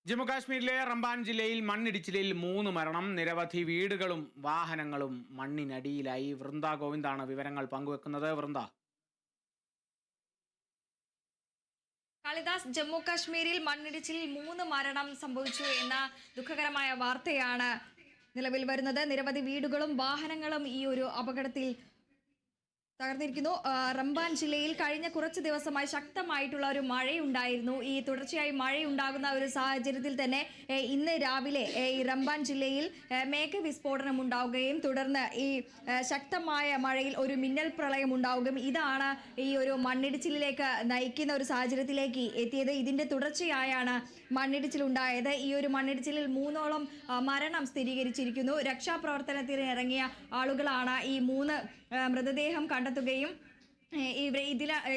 ജമ്മുകാശ്മീരിലെ റംബാൻ ജില്ലയിൽ മണ്ണിടിച്ചിലിൽ 3 മരണം, നിരവധി വീടുകളും വാഹനങ്ങളും മണ്ണിനടിയിലായി. വൃന്ദ ഗോവിന്ദാണ് വിവരങ്ങൾ പങ്കുവെക്കുന്നത്. വൃന്ദ. കാളിദാസ്, ജമ്മു കാശ്മീരിൽ മണ്ണിടിച്ചിലിൽ 3 മരണം സംഭവിച്ചു എന്ന ദുഃഖകരമായ വാർത്തയാണ് നിലവിൽ വരുന്നത്. നിരവധി വീടുകളും വാഹനങ്ങളും ഈ ഒരു അപകടത്തിൽ തകർന്നിരിക്കുന്നു. റംബാൻ ജില്ലയിൽ കഴിഞ്ഞ കുറച്ച് ദിവസമായി ശക്തമായിട്ടുള്ള ഒരു മഴയുണ്ടായിരുന്നു. ഈ തുടർച്ചയായി മഴയുണ്ടാകുന്ന ഒരു സാഹചര്യത്തിൽ തന്നെ ഇന്ന് രാവിലെ ഈ റംബാൻ ജില്ലയിൽ മേഘവിസ്ഫോടനം ഉണ്ടാവുകയും തുടർന്ന് ഈ ശക്തമായ മഴയിൽ ഒരു മിന്നൽ പ്രളയം ഉണ്ടാവുകയും ഇതാണ് ഈ ഒരു മണ്ണിടിച്ചിലിലേക്ക് നയിക്കുന്ന ഒരു സാഹചര്യത്തിലേക്ക് എത്തിയത്. ഇതിന്റെ തുടർച്ചയായാണ് മണ്ണിടിച്ചിലുണ്ടായത്. ഈ ഒരു മണ്ണിടിച്ചിലിൽ 3ഓളം മരണം സ്ഥിരീകരിച്ചിരിക്കുന്നു. രക്ഷാപ്രവർത്തനത്തിന് ഇറങ്ങിയ ആളുകളാണ് ഈ 3 മൃതദേഹം കണ്ടെത്തുകയും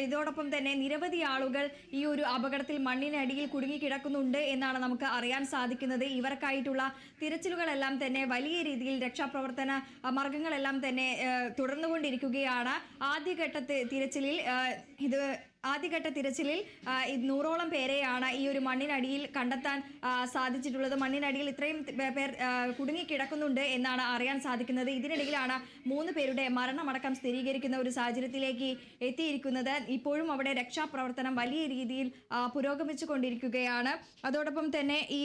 ഇതോടൊപ്പം തന്നെ നിരവധി ആളുകൾ ഈ ഒരു അപകടത്തിൽ മണ്ണിനടിയിൽ കുടുങ്ങിക്കിടക്കുന്നുണ്ട് എന്നാണ് നമുക്ക് അറിയാൻ സാധിക്കുന്നത്. ഇവർക്കായിട്ടുള്ള തിരച്ചിലുകളെല്ലാം തന്നെ വലിയ രീതിയിൽ രക്ഷാപ്രവർത്തന മാർഗങ്ങളെല്ലാം തന്നെ തുടർന്നുകൊണ്ടിരിക്കുകയാണ്. ആദ്യഘട്ട തിരച്ചിലിൽ 100ഓളം പേരെയാണ് ഈ ഒരു മണ്ണിനടിയിൽ കണ്ടെത്താൻ സാധിച്ചിട്ടുള്ളത്. മണ്ണിനടിയിൽ ഇത്രയും പേർ കുടുങ്ങിക്കിടക്കുന്നുണ്ട് എന്നാണ് അറിയാൻ സാധിക്കുന്നത്. ഇതിനിടയിലാണ് 3 പേരുടെ മരണമടക്കം സ്ഥിരീകരിക്കുന്ന ഒരു സാഹചര്യത്തിലേക്ക് എത്തിയിരിക്കുന്നത്. ഇപ്പോഴും അവിടെ രക്ഷാപ്രവർത്തനം വലിയ രീതിയിൽ പുരോഗമിച്ചു കൊണ്ടിരിക്കുകയാണ്. അതോടൊപ്പം തന്നെ ഈ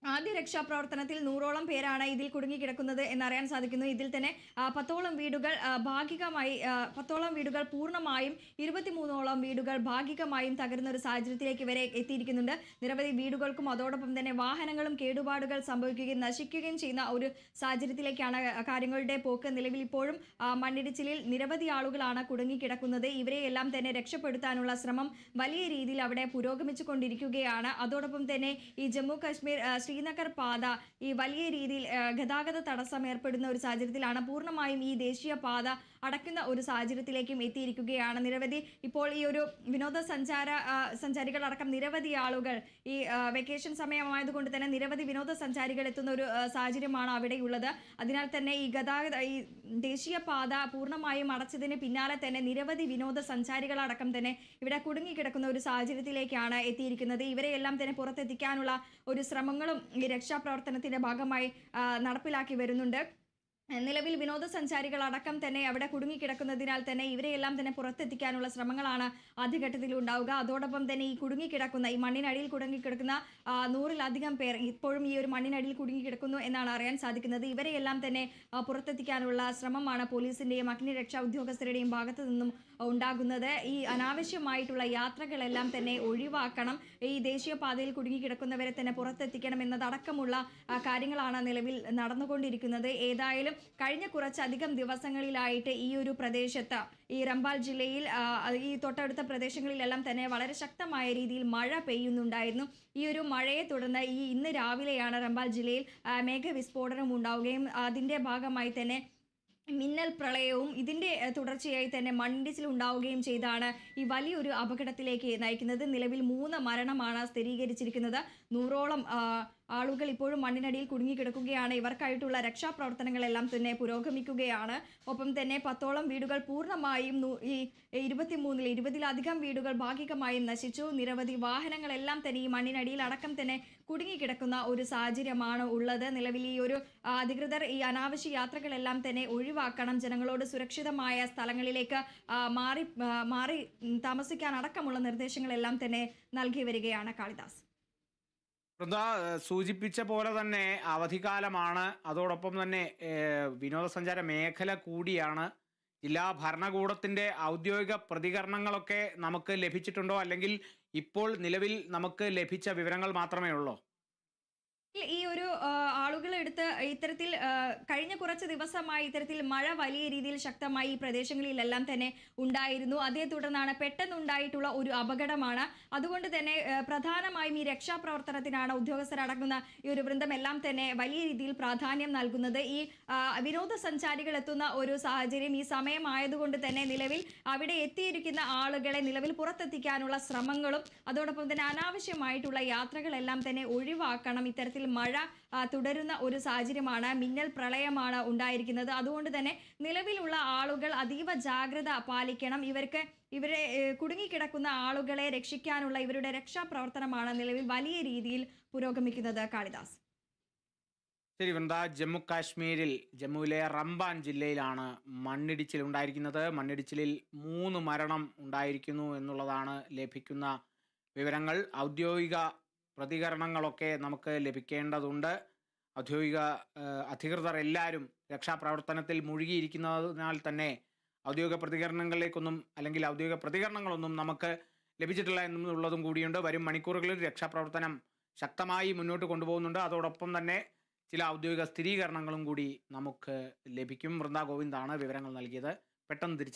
ആദ്യ രക്ഷാപ്രവർത്തനത്തിൽ 100ഓളം പേരാണ് ഇതിൽ കുടുങ്ങിക്കിടക്കുന്നത് എന്നറിയാൻ സാധിക്കുന്നു. ഇതിൽ തന്നെ 10ഓളം വീടുകൾ ഭാഗികമായി 10ഓളം വീടുകൾ പൂർണ്ണമായും 23ഓളം വീടുകൾ ഭാഗികമായും തകരുന്ന ഒരു സാഹചര്യത്തിലേക്ക് വരെ എത്തിയിരിക്കുന്നുണ്ട്. നിരവധി വീടുകൾക്കും അതോടൊപ്പം തന്നെ വാഹനങ്ങളും കേടുപാടുകൾ സംഭവിക്കുകയും നശിക്കുകയും ചെയ്യുന്ന ഒരു സാഹചര്യത്തിലേക്കാണ് കാര്യങ്ങളുടെ പോക്ക്. നിലവിൽ ഇപ്പോഴും മണ്ണിടിച്ചിലിൽ നിരവധി ആളുകളാണ് കുടുങ്ങിക്കിടക്കുന്നത്. ഇവരെയെല്ലാം തന്നെ രക്ഷപ്പെടുത്താനുള്ള ശ്രമം വലിയ രീതിയിൽ അവിടെ പുരോഗമിച്ചു കൊണ്ടിരിക്കുകയാണ്. അതോടൊപ്പം തന്നെ ഈ ജമ്മു കാശ്മീർ ശ്രീനഗർ പാത ഈ വലിയ രീതിയിൽ ഗതാഗത തടസ്സം ഏർപ്പെടുന്ന ഒരു സാഹചര്യത്തിലാണ്. പൂർണ്ണമായും ഈ ദേശീയ പാത അടയ്ക്കുന്ന ഒരു സാഹചര്യത്തിലേക്കും എത്തിയിരിക്കുകയാണ്. നിരവധി ഇപ്പോൾ ഈ ഒരു വിനോദസഞ്ചാരികളടക്കം നിരവധി ആളുകൾ ഈ വെക്കേഷൻ സമയമായതുകൊണ്ട് തന്നെ നിരവധി വിനോദസഞ്ചാരികൾ എത്തുന്ന ഒരു സാഹചര്യമാണ് അവിടെയുള്ളത്. അതിനാൽ തന്നെ ഈ ദേശീയ പാത പൂർണ്ണമായും അടച്ചതിന് പിന്നാലെ തന്നെ നിരവധി വിനോദസഞ്ചാരികളടക്കം തന്നെ ഇവിടെ കുടുങ്ങിക്കിടക്കുന്ന ഒരു സാഹചര്യത്തിലേക്കാണ് എത്തിയിരിക്കുന്നത്. ഇവരെയെല്ലാം തന്നെ പുറത്തെത്തിക്കാനുള്ള ഒരു ശ്രമങ്ങളും ഈ രക്ഷാപ്രവർത്തനത്തിന്റെ ഭാഗമായി നടപ്പിലാക്കി വരുന്നുണ്ട്. നിലവിൽ വിനോദസഞ്ചാരികൾ അടക്കം തന്നെ അവിടെ കുടുങ്ങിക്കിടക്കുന്നതിനാൽ തന്നെ ഇവരെയെല്ലാം തന്നെ പുറത്തെത്തിക്കാനുള്ള ശ്രമങ്ങളാണ് ആദ്യഘട്ടത്തിൽ ഉണ്ടാവുക. അതോടൊപ്പം തന്നെ ഈ കുടുങ്ങിക്കിടക്കുന്ന ഈ മണ്ണിനടിയിൽ കുടുങ്ങിക്കിടക്കുന്ന 100-ലധികം പേർ ഇപ്പോഴും ഈ ഒരു മണ്ണിനടിയിൽ കുടുങ്ങിക്കിടക്കുന്നു എന്നാണ് അറിയാൻ സാധിക്കുന്നത്. ഇവരെയെല്ലാം തന്നെ പുറത്തെത്തിക്കാനുള്ള ശ്രമമാണ് പോലീസിന്റെയും അഗ്നിരക്ഷാ ഉദ്യോഗസ്ഥരുടെയും ഭാഗത്തു നിന്നും ഉണ്ടാകുന്നത്. ഈ അനാവശ്യമായിട്ടുള്ള യാത്രകളെല്ലാം തന്നെ ഒഴിവാക്കണം, ഈ ദേശീയപാതയിൽ കുടുങ്ങിക്കിടക്കുന്നവരെ തന്നെ പുറത്തെത്തിക്കണം എന്നതടക്കമുള്ള കാര്യങ്ങളാണ് നിലവിൽ നടന്നുകൊണ്ടിരിക്കുന്നത്. ഏതായാലും കഴിഞ്ഞ കുറച്ചധികം ദിവസങ്ങളിലായിട്ട് ഈ ഒരു പ്രദേശത്ത് ഈ റംബാൻ ജില്ലയിൽ ഈ തൊട്ടടുത്ത പ്രദേശങ്ങളിലെല്ലാം തന്നെ വളരെ ശക്തമായ രീതിയിൽ മഴ പെയ്യുന്നുണ്ടായിരുന്നു. ഈ ഒരു മഴയെ തുടർന്ന് ഇന്ന് രാവിലെയാണ് റംബാൻ ജില്ലയിൽ മേഘവിസ്ഫോടനം ഉണ്ടാവുകയും അതിന്റെ ഭാഗമായി തന്നെ മിന്നൽ പ്രളയവും ഇതിന്റെ തുടർച്ചയായി തന്നെ മണ്ണിടിച്ചിൽ ഉണ്ടാവുകയും ചെയ്താണ് ഈ വലിയൊരു അപകടത്തിലേക്ക് നയിക്കുന്നത്. നിലവിൽ 3 മരണമാണ് സ്ഥിരീകരിച്ചിരിക്കുന്നത്. 100ഓളം ആളുകൾ ഇപ്പോഴും മണ്ണിനടിയിൽ കുടുങ്ങിക്കിടക്കുകയാണ്. ഇവർക്കായിട്ടുള്ള രക്ഷാപ്രവർത്തനങ്ങളെല്ലാം തന്നെ പുരോഗമിക്കുകയാണ്. ഒപ്പം തന്നെ 10ഓളം വീടുകൾ പൂർണ്ണമായും ഈ 20-ലധികം വീടുകൾ ഭാഗികമായും നശിച്ചു. നിരവധി വാഹനങ്ങളെല്ലാം തന്നെ ഈ മണ്ണിനടിയിൽ അടക്കം തന്നെ കുടുങ്ങിക്കിടക്കുന്ന ഒരു സാഹചര്യമാണ് ഉള്ളത്. നിലവിൽ ഈ ഒരു അധികൃതർ ഈ അനാവശ്യ യാത്രകളെല്ലാം തന്നെ ഒഴിവാക്കണം, ജനങ്ങളോട് സുരക്ഷിതമായ സ്ഥലങ്ങളിലേക്ക് മാറി താമസിക്കാൻ അടക്കമുള്ള നിർദ്ദേശങ്ങളെല്ലാം തന്നെ നൽകി വരികയാണ്. കാളിദാസ്. വൃന്ദ സൂചിപ്പിച്ച പോലെ തന്നെ അവധിക്കാലമാണ്, അതോടൊപ്പം തന്നെ വിനോദസഞ്ചാര മേഖല കൂടിയാണ്. ജില്ലാ ഭരണകൂടത്തിന്റെ ഔദ്യോഗിക പ്രതികരണങ്ങളൊക്കെ നമുക്ക് ലഭിച്ചിട്ടുണ്ടോ, അല്ലെങ്കിൽ ഇപ്പോൾ നിലവിൽ നമുക്ക് ലഭിച്ച വിവരങ്ങൾ മാത്രമേ ഉള്ളൂ? ഈ ഒരു ആളുകളെടുത്ത് ഇത്തരത്തിൽ കഴിഞ്ഞ കുറച്ച് ദിവസമായി ഇത്തരത്തിൽ മഴ വലിയ രീതിയിൽ ശക്തമായി ഈ പ്രദേശങ്ങളിലെല്ലാം തന്നെ ഉണ്ടായിരുന്നു. അതേ തുടർന്നാണ് പെട്ടെന്നുണ്ടായിട്ടുള്ള ഒരു അപകടമാണ്. അതുകൊണ്ട് തന്നെ പ്രധാനമായും ഈ രക്ഷാപ്രവർത്തനത്തിനാണ് ഉദ്യോഗസ്ഥരടങ്ങുന്ന ഈ ഒരു വൃന്ദം എല്ലാം തന്നെ വലിയ രീതിയിൽ പ്രാധാന്യം നൽകുന്നത്. ഈ വിനോദസഞ്ചാരികൾ എത്തുന്ന ഒരു സാഹചര്യം ഈ സമയമായതുകൊണ്ട് തന്നെ നിലവിൽ അവിടെ എത്തിയിരിക്കുന്ന ആളുകളെ നിലവിൽ പുറത്തെത്തിക്കാനുള്ള ശ്രമങ്ങളും അതോടൊപ്പം തന്നെ അനാവശ്യമായിട്ടുള്ള യാത്രകളെല്ലാം തന്നെ ഒഴിവാക്കണം. ഇത്തരത്തിൽ മഴ തുടരുന്ന ഒരു സാഹചര്യമാണ്, മിന്നൽ പ്രളയമാണ് ഉണ്ടായിരിക്കുന്നത്. അതുകൊണ്ട് തന്നെ നിലവിലുള്ള ആളുകൾ അതീവ ജാഗ്രത പാലിക്കണം. ഇവർക്ക് ഇവരെ കുടുങ്ങിക്കിടക്കുന്ന ആളുകളെ രക്ഷിക്കാനുള്ള ഇവരുടെ രക്ഷാപ്രവർത്തനമാണ് നിലവിൽ വലിയ രീതിയിൽ പുരോഗമിക്കുന്നത്. കാളിദാസ്. ശരി വൃന്ദ, ജമ്മു കാശ്മീരിൽ ജമ്മുവിലെ റംബാൻ ജില്ലയിലാണ് മണ്ണിടിച്ചിൽ ഉണ്ടായിരിക്കുന്നത്. മണ്ണിടിച്ചിലിൽ 3 മരണം ഉണ്ടായിരിക്കുന്നു എന്നുള്ളതാണ് ലഭിക്കുന്ന വിവരങ്ങൾ. ഔദ്യോഗിക പ്രതികരണങ്ങളൊക്കെ നമുക്ക് ലഭിക്കേണ്ടതുണ്ട്. ഔദ്യോഗിക അധികൃതർ എല്ലാവരും രക്ഷാപ്രവർത്തനത്തിൽ മുഴുകിയിരിക്കുന്നതിനാൽ തന്നെ ഔദ്യോഗിക പ്രതികരണങ്ങളിലേക്കൊന്നും അല്ലെങ്കിൽ ഔദ്യോഗിക പ്രതികരണങ്ങളൊന്നും നമുക്ക് ലഭിച്ചിട്ടില്ല എന്നുള്ളതും കൂടിയുണ്ട്. വരും മണിക്കൂറുകളിൽ രക്ഷാപ്രവർത്തനം ശക്തമായി മുന്നോട്ട് കൊണ്ടുപോകുന്നുണ്ട്. അതോടൊപ്പം തന്നെ ചില ഔദ്യോഗിക സ്ഥിരീകരണങ്ങളും കൂടി നമുക്ക് ലഭിക്കും. വൃന്ദ ഗോവിന്ദാണ് വിവരങ്ങൾ നൽകിയത്. പെട്ടെന്ന് തിരിച്ച്